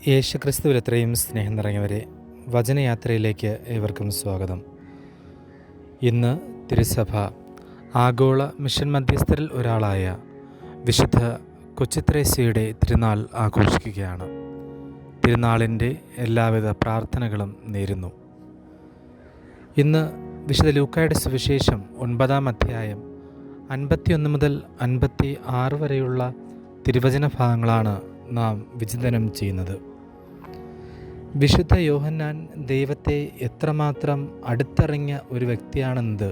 യേശുക്രിസ്തുവിൽ എത്രയും സ്നേഹം നിറഞ്ഞവരെ, വചനയാത്രയിലേക്ക് ഏവർക്കും സ്വാഗതം. ഇന്ന് തിരുസഭ ആഗോള മിഷൻ മധ്യസ്ഥരിൽ ഒരാളായ വിശുദ്ധ കൊച്ചിത്രേസ്യയുടെ തിരുനാൾ ആഘോഷിക്കുകയാണ്. തിരുനാളിൻ്റെ എല്ലാവിധ പ്രാർത്ഥനകളും നേരുന്നു. ഇന്ന് വിശുദ്ധ ലൂക്കായുടെ സുവിശേഷം 9-ാം അധ്യായം 51 മുതൽ 56 വരെയുള്ള തിരുവചന ഭാഗങ്ങളാണ് നാം വിചിന്തനം ചെയ്യുന്നത്. വിശുദ്ധ യോഹന്നാൻ ദൈവത്തെ എത്രമാത്രം അടുത്തറിഞ്ഞ ഒരു വ്യക്തിയാണെന്നത്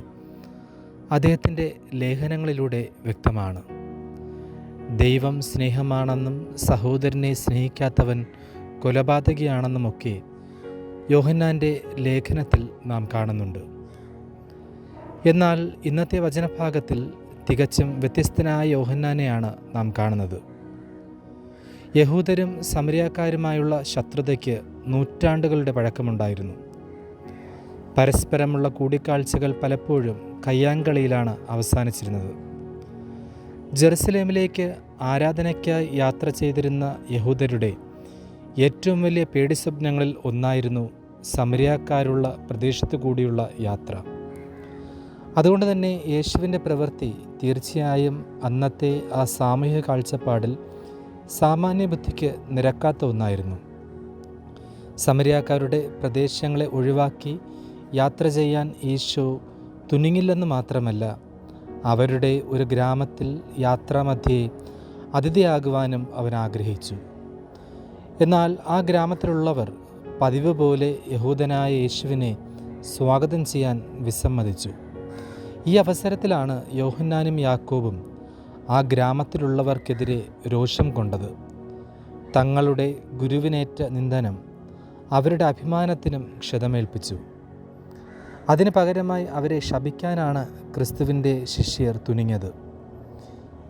അദ്ദേഹത്തിൻ്റെ ലേഖനങ്ങളിലൂടെ വ്യക്തമാണ്. ദൈവം സ്നേഹമാണെന്നും സഹോദരനെ സ്നേഹിക്കാത്തവൻ കൊലപാതകിയാണെന്നുമൊക്കെ യോഹന്നാൻ്റെ ലേഖനത്തിൽ നാം കാണുന്നുണ്ട്. എന്നാൽ ഇന്നത്തെ വചനഭാഗത്തിൽ തികച്ചും വ്യത്യസ്തനായ യോഹന്നാനെയാണ് നാം കാണുന്നത്. യഹൂദരും സമരിയാക്കാരുമായുള്ള ശത്രുതയ്ക്ക് നൂറ്റാണ്ടുകളുടെ പഴക്കമുണ്ടായിരുന്നു. പരസ്പരമുള്ള കൂടിക്കാഴ്ചകൾ പലപ്പോഴും കയ്യാങ്കളിയിലാണ് അവസാനിച്ചിരുന്നത്. ജെറുസലേമിലേക്ക് ആരാധനയ്ക്കായി യാത്ര ചെയ്തിരുന്ന യഹൂദരുടെ ഏറ്റവും വലിയ പേടിസ്വപ്നങ്ങളിൽ ഒന്നായിരുന്നു സമരിയാക്കാരുള്ള പ്രദേശത്തു കൂടിയുള്ള യാത്ര. അതുകൊണ്ട് തന്നെ യേശുവിൻ്റെ പ്രവൃത്തി തീർച്ചയായും അന്നത്തെ ആ സാമൂഹിക കാഴ്ചപ്പാടിൽ സാമാന്യ ബുദ്ധിക്ക് നിരക്കാത്ത ഒന്നായിരുന്നു. സമരിയാക്കാരുടെ പ്രദേശങ്ങളെ ഒഴിവാക്കി യാത്ര ചെയ്യാൻ ഈശോ തുനിങ്ങില്ലെന്ന് മാത്രമല്ല, അവരുടെ ഒരു ഗ്രാമത്തിൽ യാത്രാമധ്യേ അതിഥിയാകുവാനും അവൻ ആഗ്രഹിച്ചു. എന്നാൽ ആ ഗ്രാമത്തിലുള്ളവർ പതിവ് പോലെ യഹൂദനായ യേശുവിനെ സ്വാഗതം ചെയ്യാൻ വിസമ്മതിച്ചു. ഈ അവസരത്തിലാണ് യോഹന്നാനും യാക്കോബും ആ ഗ്രാമത്തിലുള്ളവർക്കെതിരെ രോഷം കൊണ്ടത്. തങ്ങളുടെ ഗുരുവിനേറ്റ നിന്ദനം അവരുടെ അഭിമാനത്തിനും ക്ഷതമേൽപ്പിച്ചു. അതിന് പകരമായി അവരെ ശപിക്കാനാണ് ക്രിസ്തുവിൻ്റെ ശിഷ്യർ തുനിഞ്ഞത്.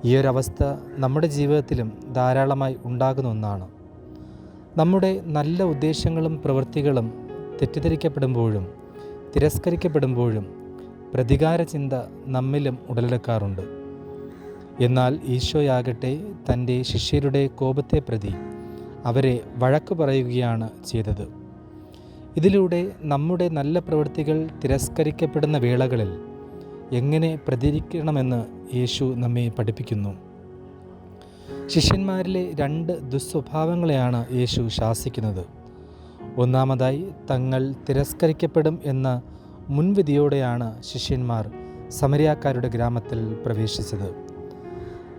ഈയൊരവസ്ഥ നമ്മുടെ ജീവിതത്തിലും ധാരാളമായി ഉണ്ടാകുന്ന ഒന്നാണ്. നമ്മുടെ നല്ല ഉദ്ദേശങ്ങളും പ്രവൃത്തികളും തെറ്റിദ്ധരിക്കപ്പെടുമ്പോഴും തിരസ്കരിക്കപ്പെടുമ്പോഴും പ്രതികാര ചിന്ത നമ്മിലും ഉടലെടുക്കാറുണ്ട്. എന്നാൽ ഈശോയാകട്ടെ തൻ്റെ ശിഷ്യരുടെ കോപത്തെ പ്രതി അവരെ വഴക്ക് പറയുകയാണ് ചെയ്തത്. ഇതിലൂടെ നമ്മുടെ നല്ല പ്രവൃത്തികൾ തിരസ്കരിക്കപ്പെടുന്ന വേളകളിൽ എങ്ങനെ പ്രതികരിക്കണമെന്ന് യേശു നമ്മെ പഠിപ്പിക്കുന്നു. ശിഷ്യന്മാരിലെ 2 ദുസ്വഭാവങ്ങളെയാണ് യേശു ശാസിക്കുന്നത്. ഒന്നാമതായി, തങ്ങൾ തിരസ്കരിക്കപ്പെടും എന്ന മുൻവിധിയോടെയാണ് ശിഷ്യന്മാർ സമരിയാക്കാരുടെ ഗ്രാമത്തിൽ പ്രവേശിച്ചത്.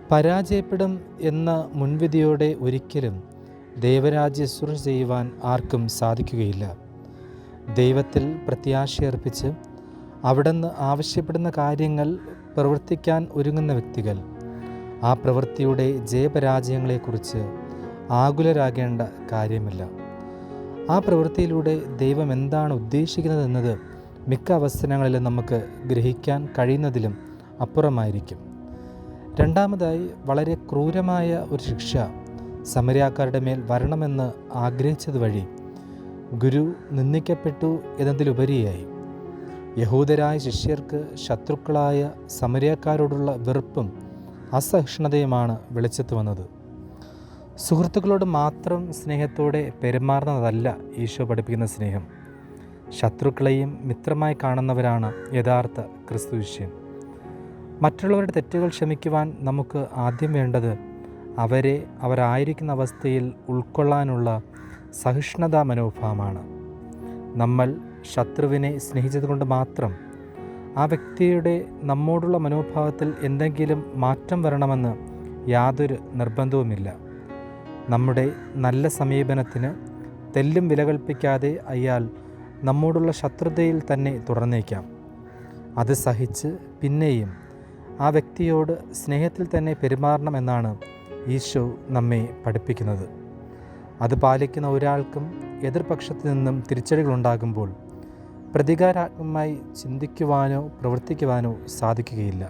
പരാജയപ്പെടും എന്ന മുൻവിധിയോടെ ഒരിക്കലും ദൈവരാജ്യ ശുശ്രൂഷ ചെയ്യുവാൻ ആർക്കും സാധിക്കുകയില്ല. ദൈവത്തിൽ പ്രത്യാശയർപ്പിച്ച് അവിടുന്ന് ആവശ്യപ്പെടുന്ന കാര്യങ്ങൾ പ്രവർത്തിക്കാൻ ഒരുങ്ങുന്ന വ്യക്തികൾ ആ പ്രവൃത്തിയുടെ ജയപരാജയങ്ങളെക്കുറിച്ച് ആകുലരാകേണ്ട കാര്യമില്ല. ആ പ്രവൃത്തിയിലൂടെ ദൈവം എന്താണ് ഉദ്ദേശിക്കുന്നതെന്നത് മിക്ക അവസരങ്ങളിലും നമുക്ക് ഗ്രഹിക്കാൻ കഴിയുന്നതിലും അപ്പുറമായിരിക്കും. രണ്ടാമതായി, വളരെ ക്രൂരമായ ഒരു ശിക്ഷ സമരിയാക്കാരുടെ മേൽ വരണമെന്ന് ആഗ്രഹിച്ചത് വഴി ഗുരു നിന്ദിക്കപ്പെട്ടു എന്നതിലുപരിയായി യഹൂദരായ ശിഷ്യർക്ക് ശത്രുക്കളായ സമരിയാക്കാരോടുള്ള വെറുപ്പും അസഹിഷ്ണുതയുമാണ് വെളിച്ചത്ത് വന്നത്. സുഹൃത്തുക്കളോട് മാത്രം സ്നേഹത്തോടെ പെരുമാറുന്നതല്ല ഈശോ പഠിപ്പിക്കുന്ന സ്നേഹം. ശത്രുക്കളെയും മിത്രമായി കാണുന്നവരാണ് യഥാർത്ഥ ക്രിസ്തു ശിഷ്യൻ. മറ്റുള്ളവരുടെ തെറ്റുകൾ ക്ഷമിക്കുവാൻ നമുക്ക് ആദ്യം വേണ്ടത് അവരെ അവരായിരിക്കുന്ന അവസ്ഥയിൽ ഉൾക്കൊള്ളാനുള്ള സഹിഷ്ണുതാ മനോഭാവമാണ്. നമ്മൾ ശത്രുവിനെ സ്നേഹിച്ചതുകൊണ്ട് മാത്രം ആ വ്യക്തിയുടെ നമ്മോടുള്ള മനോഭാവത്തിൽ എന്തെങ്കിലും മാറ്റം വരണമെന്ന് യാതൊരു നിർബന്ധവുമില്ല. നമ്മുടെ നല്ല സമീപനത്തിന് തെല്ലും വില കൽപ്പിക്കാതെ അയാൾ നമ്മോടുള്ള ശത്രുതയിൽ തന്നെ തുടർന്നേക്കാം. അത് സഹിച്ച് പിന്നെയും ആ വ്യക്തിയോട് സ്നേഹത്തിൽ തന്നെ പെരുമാറണമെന്നാണ് ഈശോ നമ്മെ പഠിപ്പിക്കുന്നത്. അത് പാലിക്കുന്ന ഒരാൾക്കും എതിർപക്ഷത്തു നിന്നും തിരിച്ചടികളുണ്ടാകുമ്പോൾ പ്രതികാരാത്മകമായി ചിന്തിക്കുവാനോ പ്രവർത്തിക്കുവാനോ സാധിക്കുകയില്ല.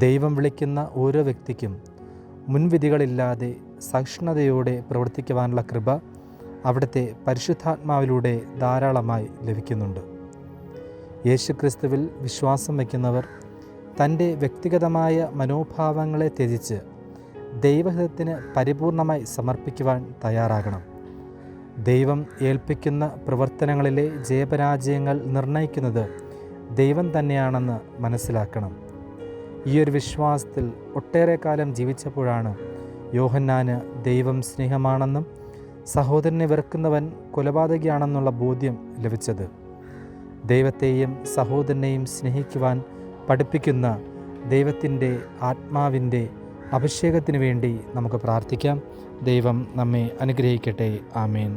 ദൈവം വിളിക്കുന്ന ഓരോ വ്യക്തിക്കും മുൻവിധികളില്ലാതെ സഹിഷ്ണുതയോടെ പ്രവർത്തിക്കുവാനുള്ള കൃപ അവിടുത്തെ പരിശുദ്ധാത്മാവിലൂടെ ധാരാളമായി ലഭിക്കുന്നുണ്ട്. യേശുക്രിസ്തുവിൽ വിശ്വാസം വയ്ക്കുന്നവർ തൻ്റെ വ്യക്തിഗതമായ മനോഭാവങ്ങളെ ത്യജിച്ച് ദൈവഹിതത്തിന് പരിപൂർണമായി സമർപ്പിക്കുവാൻ തയ്യാറാകണം. ദൈവം ഏൽപ്പിക്കുന്ന പ്രവർത്തനങ്ങളിലെ ജയപരാജയങ്ങൾ നിർണ്ണയിക്കുന്നത് ദൈവം തന്നെയാണെന്ന് മനസ്സിലാക്കണം. ഈ ഒരു വിശ്വാസത്തിൽ ഒട്ടേറെ കാലം ജീവിച്ചപ്പോഴാണ് യോഹന്നാന് ദൈവം സ്നേഹമാണെന്നും സഹോദരനെ വെറുക്കുന്നവൻ കൊലപാതകിയാണെന്നുള്ള ബോധ്യം ലഭിച്ചത്. ദൈവത്തെയും സഹോദരനെയും സ്നേഹിക്കുവാൻ പഠിപ്പിക്കുന്ന ദൈവത്തിൻ്റെ ആത്മാവിൻ്റെ അഭിഷേകത്തിന് വേണ്ടി നമുക്ക് പ്രാർത്ഥിക്കാം. ദൈവം നമ്മെ അനുഗ്രഹിക്കട്ടെ. ആമേൻ.